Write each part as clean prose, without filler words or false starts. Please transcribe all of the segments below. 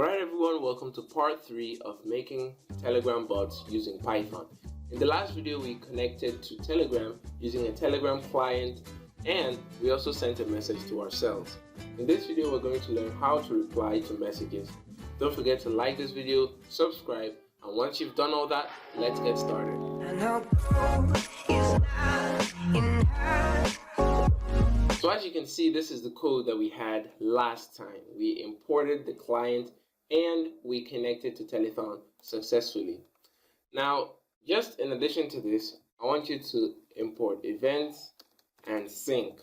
Alright everyone, welcome to part 3 of making Telegram bots using Python. In the last video we connected to Telegram using a Telegram client and we also sent a message to ourselves. In this video we're going to learn how to reply to messages. Don't forget to like this video, subscribe, and once you've done all that, let's get started. So as you can see, this is the code that we had last time. We imported the client and we connected to Telephone successfully. Now, just in addition to this, I want you to import events and sync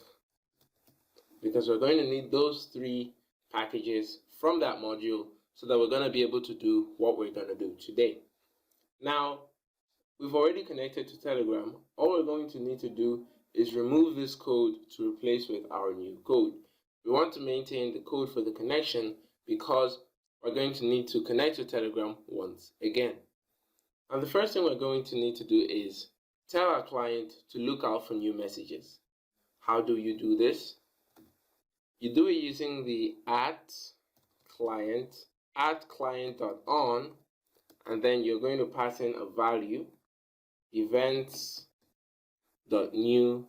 because we're going to need those 3 packages from that module so that we're going to be able to do what we're going to do today. Now, we've already connected to Telegram. All we're going to need to do is remove this code to replace with our new code. We want to maintain the code for the connection because we're going to need to connect to Telegram once again. And the first thing we're going to need to do is tell our client to look out for new messages. How do you do this? You do it using the @client.on, and then you're going to pass in a value, events.new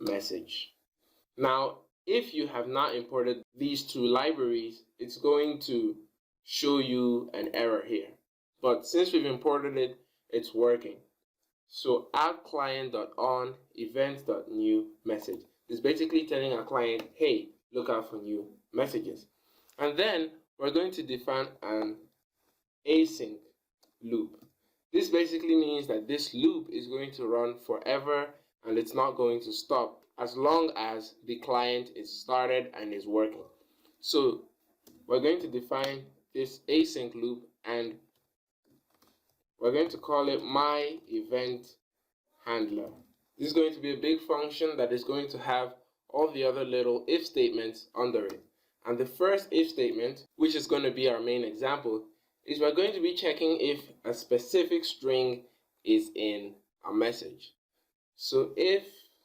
message. Now, if you have not imported these 2 libraries, it's going to show you an error here. But since we've imported it, it's working. So @client.on events.new message is basically telling our client, hey, look out for new messages. And then we're going to define an async loop. This basically means that this loop is going to run forever and it's not going to stop as long as the client is started and is working. So we're going to define this async loop and we're going to call it my event handler. This is going to be a big function that is going to have all the other little if statements under it. And the first if statement, which is going to be our main example, is we're going to be checking if a specific string is in a message. So if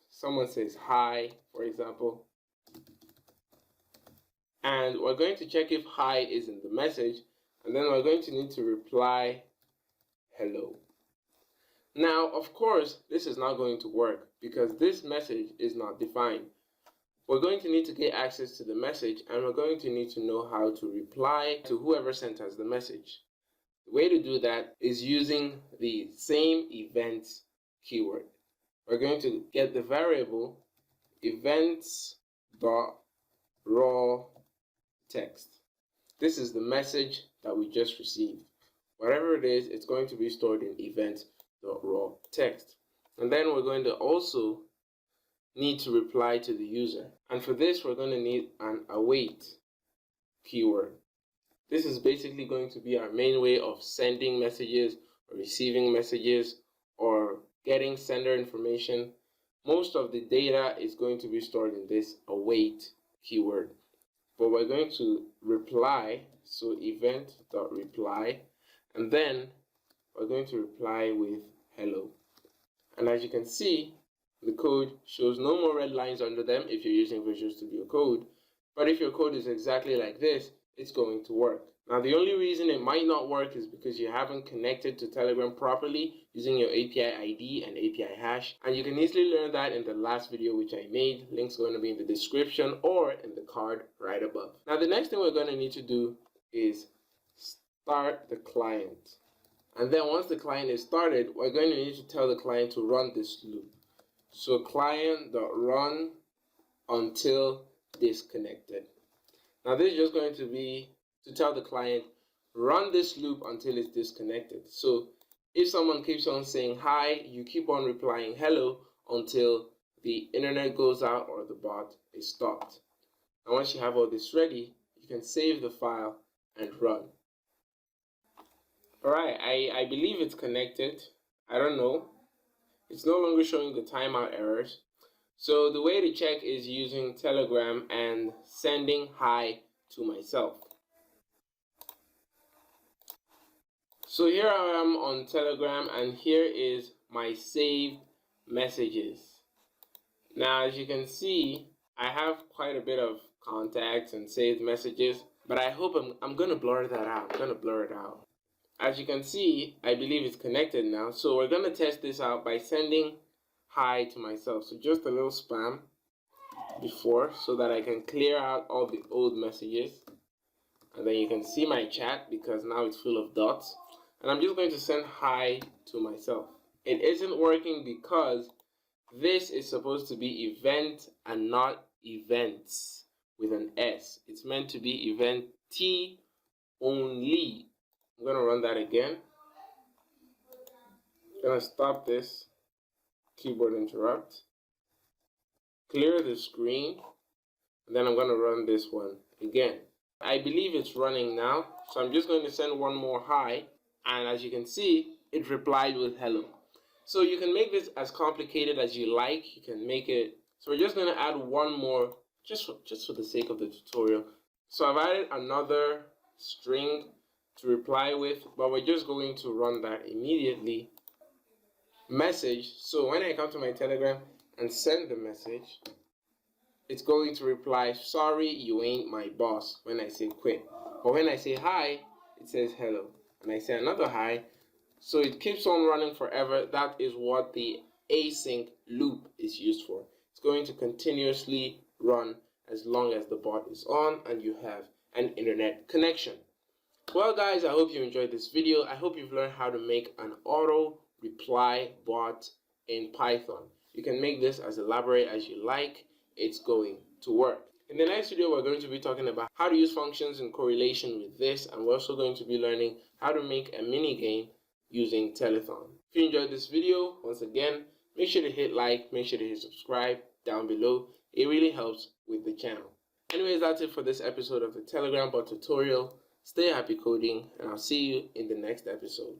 someone says hi, for example, and we're going to check if hi is in the message, and then we're going to need to reply hello. Now, of course, this is not going to work because this message is not defined. We're going to need to get access to the message and we're going to need to know how to reply to whoever sent us the message. The way to do that is using the same events keyword. We're going to get the variable events.rawText. This is the message that we just received. Whatever it is, it's going to be stored in events.rawText. And then we're going to also need to reply to the user. And for this, we're going to need an await keyword. This is basically going to be our main way of sending messages or receiving messages or getting sender information. Most of the data is going to be stored in this await keyword. But we're going to reply, so event.reply, and then we're going to reply with hello. And as you can see, the code shows no more red lines under them if you're using Visual Studio Code. But if your code is exactly like this, it's going to work. Now, the only reason it might not work is because you haven't connected to Telegram properly using your API ID and API hash. And you can easily learn that in the last video which I made. Link's going to be in the description or in the card right above. Now, the next thing we're going to need to do is start the client. And then once the client is started, we're going to need to tell the client to run this loop. So client.run until disconnected. Now this is just going to be to tell the client, run this loop until it's disconnected. So if someone keeps on saying hi, you keep on replying hello until the internet goes out or the bot is stopped. And once you have all this ready, you can save the file and run. Alright, I believe it's connected. I don't know. It's no longer showing the timeout errors. So the way to check is using Telegram and sending hi to myself. So here I am on Telegram and here is my saved messages. Now as you can see, I have quite a bit of contacts and saved messages. But I hope I'm gonna blur that out. I'm gonna blur it out. As you can see, I believe it's connected now. So we're gonna test this out by sending hi to myself. So just a little spam before so that I can clear out all the old messages. And then you can see my chat because now it's full of dots. And I'm just going to send hi to myself. It isn't working because this is supposed to be event and not events with an S. It's meant to be event T only. I'm going to run that again. I'm going to stop this keyboard interrupt. Clear the screen. And then I'm going to run this one again. I believe it's running now. So I'm just going to send one more hi. And as you can see, it replied with hello. So you can make this as complicated as you like. You can make it. So we're just going to add one more just for the sake of the tutorial. So I've added another string to reply with, but we're just going to run that immediately. Message. So when I come to my Telegram and send the message, it's going to reply, sorry, you ain't my boss, when I say quit. But when I say hi, it says hello. And I say another hi. So it keeps on running forever. That is what the async loop is used for. It's going to continuously run as long as the bot is on and you have an internet connection. Well guys, I hope you enjoyed this video. I hope you've learned how to make an auto reply bot in Python. You can make this as elaborate as you like. It's going to work. In the next video, we're going to be talking about how to use functions in correlation with this, and we're also going to be learning how to make a mini game using telethon. If you enjoyed this video, once again, make sure to hit like, make sure to hit subscribe down below. It really helps with the channel. Anyways, that's it for this episode of the Telegram bot tutorial. Stay happy coding, and I'll see you in the next episode.